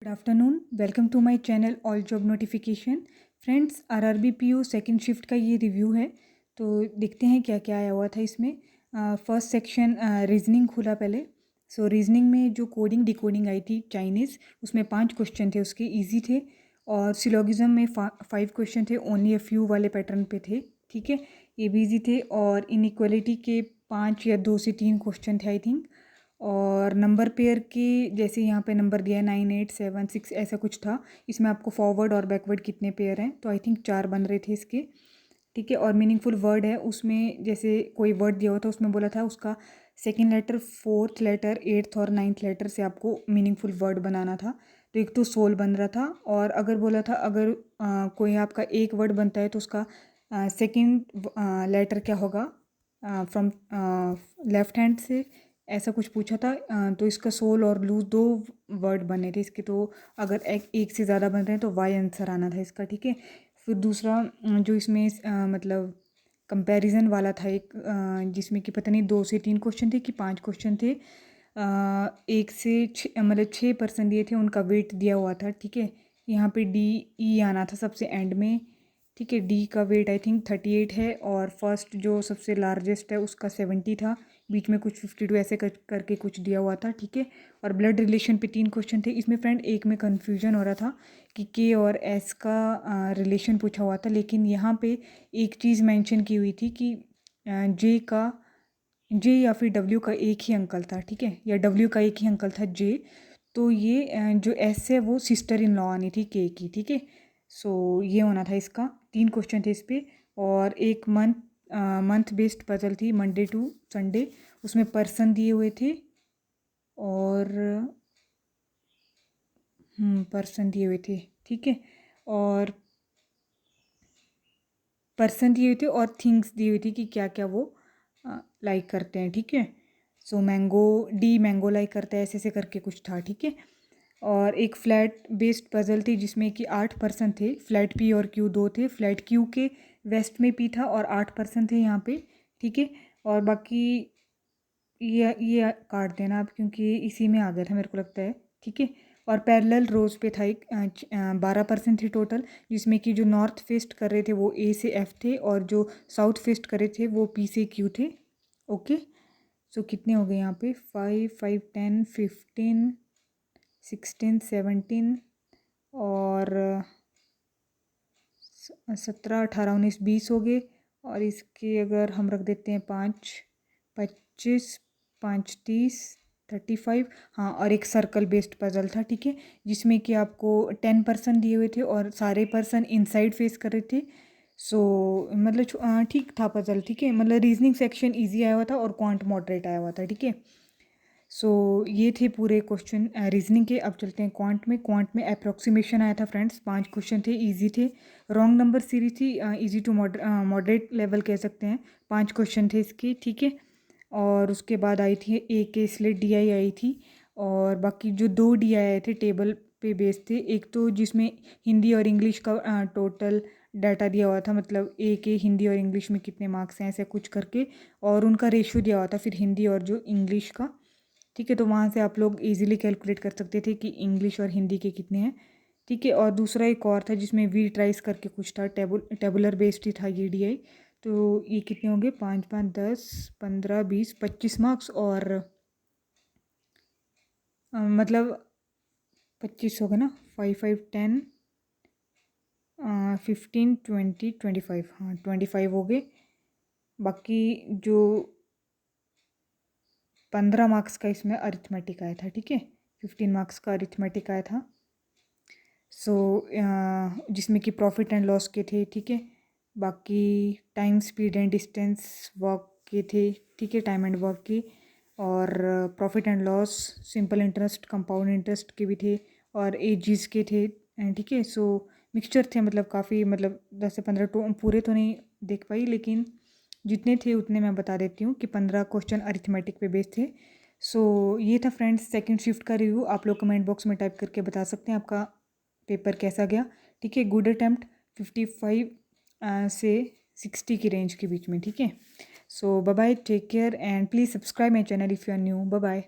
Good afternoon, welcome to my channel all job notification. Friends, RRB PO second shift का ये review है। तो देखते हैं क्या क्या आया हुआ था इसमें। फर्स्ट सेक्शन रीजनिंग खुला पहले। सो रीजनिंग में जो कोडिंग डिकोडिंग आई थी चाइनीज़, उसमें 5 क्वेश्चन थे, उसके इजी थे। और सिलोगिज्म में 5 क्वेश्चन थे, ओनली अ फ्यू वाले पैटर्न पे थे। ठीक है, ये भी इजी थे। और इनइक्वालिटी के 5 या 2 से 3 क्वेश्चन थे आई थिंक। और नंबर पेयर की जैसे यहाँ पे नंबर दिया है 9, 8, 7, 6 ऐसा कुछ था। इसमें आपको फॉरवर्ड और बैकवर्ड कितने पेयर हैं, तो आई थिंक 4 बन रहे थे इसके। ठीक है, और मीनिंगफुल वर्ड है उसमें, जैसे कोई वर्ड दिया हुआ था उसमें बोला था उसका second letter, fourth letter, eighth और नाइन्थ लेटर से आपको मीनिंगफुल वर्ड बनाना था। तो एक तो सोल बन रहा था। और अगर बोला था अगर कोई आपका एक वर्ड बनता है तो उसका सेकेंड लेटर क्या होगा फ्रॉम लेफ्ट हैंड से, ऐसा कुछ पूछा था। तो इसका सोल और लूज 2 वर्ड बने थे इसके। तो अगर एक से ज़्यादा बन रहे हैं तो वाई आंसर आना था इसका। ठीक है, फिर दूसरा जो इसमें मतलब कंपैरिजन वाला था एक, जिसमें कि पता नहीं 2 से 3 क्वेश्चन थे कि 5 क्वेश्चन थे। 1 से 6 मतलब 6% दिए थे, उनका वेट दिया हुआ था। ठीक है, यहाँ पे डी ई आना था सबसे एंड में। ठीक है, डी का वेट आई थिंक 38 है। और फर्स्ट जो सबसे लार्जेस्ट है उसका 70 था। बीच में कुछ 52 ऐसे करके कुछ दिया हुआ था। ठीक है, और ब्लड रिलेशन पे 3 क्वेश्चन थे इसमें। फ्रेंड, एक में कन्फ्यूजन हो रहा था कि के और एस का रिलेशन पूछा हुआ था, लेकिन यहाँ पे एक चीज़ मेंशन की हुई थी कि जे या फिर डब्ल्यू का एक ही अंकल था। ठीक है, या डब्ल्यू का एक ही अंकल था जे। तो ये जो एस है वो सिस्टर इन लॉ आनी थी के की। ठीक है, सो ये होना था इसका। 3 क्वेश्चन थे इस पर। और एक मंथ बेस्ड पजल थी, मंडे टू संडे। उसमें पर्सन दिए हुए थे और पर्सन दिए हुए थे। ठीक है, और पर्सन दिए हुए थे और थिंग्स दी हुई थी कि क्या क्या वो लाइक करते हैं। ठीक है, सो मैंगो, डी मैंगो लाइक करता है, ऐसे ऐसे करके कुछ था। ठीक है, और एक फ्लैट बेस्ड पजल थी जिसमें कि 8 पर्सन थे। फ्लैट पी और क्यू 2 थे। फ्लैट क्यू के वेस्ट में पी था और 8 पर्सन थे यहाँ पे। ठीक है, और बाकी ये काट देना आप, क्योंकि इसी में आ गया था मेरे को लगता है। ठीक है, और पैरेलल रोज पे था एक 12% थे टोटल, जिसमें कि जो नॉर्थ फेस्ट कर रहे थे वो ए से एफ थे और जो साउथ फेस्ट कर रहे थे वो पी से क्यू थे। ओके, सो कितने हो गए यहाँ पे? 5, 5, 10, 15, 16, 17 और 17, 18, 19, 20 हो गए। और इसके अगर हम रख देते हैं 5, 25, 5, 30, 35। हाँ, और एक सर्कल बेस्ड पजल था। ठीक है, जिसमें कि आपको 10 पर्सन दिए हुए थे और सारे पर्सन इनसाइड फेस कर रहे थे। सो मतलब ठीक था पजल। ठीक है, मतलब रीजनिंग सेक्शन इजी आया हुआ था और क्वांट मॉडरेट आया हुआ था। ठीक है, सो ये थे पूरे क्वेश्चन रीजनिंग के। अब चलते हैं क्वांट में। क्वांट में अप्रोक्सीमेशन आया था फ्रेंड्स। 5 क्वेश्चन थे, इजी थे। रॉन्ग नंबर सीरीज थी, इजी टू मॉडरेट लेवल कह सकते हैं। 5 क्वेश्चन थे इसके। ठीक है, और उसके बाद आई थी ए के स्लेट डी आई थी। और बाकी जो 2 डी आए थे टेबल पे बेस थे। एक तो जिसमें हिंदी और इंग्लिश का टोटल डाटा दिया हुआ था, मतलब ए के हिंदी और इंग्लिश में कितने मार्क्स हैं ऐसे कुछ करके, और उनका रेशियो दिया हुआ था फिर हिंदी और जो इंग्लिश का। ठीक है, तो वहाँ से आप लोग इजीली कैलकुलेट कर सकते थे कि इंग्लिश और हिंदी के कितने हैं। ठीक है, और दूसरा एक और था जिसमें वी ट्राइस करके कुछ था, टेबुलर बेस्ड ही था ये डीआई। तो ये कितने होंगे? 5, 5, 10, 15, 20, 25 मार्क्स। और मतलब 25 हो गए ना, 5, 5, 10, 15, 20, 25। हाँ, 25 हो गए। बाकी जो 15 मार्क्स का इसमें अरिथमेटिक आया था। ठीक है, 15 मार्क्स का अरिथमेटिक आया था। सो जिसमें कि प्रॉफिट एंड लॉस के थे। ठीक है, बाकी time, speed and distance, work के थे। ठीक है, टाइम एंड वर्क की। और profit and loss, simple interest, compound interest के भी थे। और एजीज के थे। ठीक है, सो मिक्सचर थे, मतलब काफ़ी, मतलब 10 से 15 पूरे तो नहीं देख पाई, लेकिन जितने थे उतने मैं बता देती हूँ कि 15 क्वेश्चन अरिथमेटिक पे बेस्ड थे। सो ये था फ्रेंड्स सेकंड शिफ्ट का रिव्यू। आप लोग कमेंट बॉक्स में टाइप करके बता सकते हैं आपका पेपर कैसा गया। ठीक है, गुड अटैम्प्ट, 55 से 60 की रेंज के बीच में। ठीक है, so bye bye, take care and please subscribe my channel if you are new. Bye bye.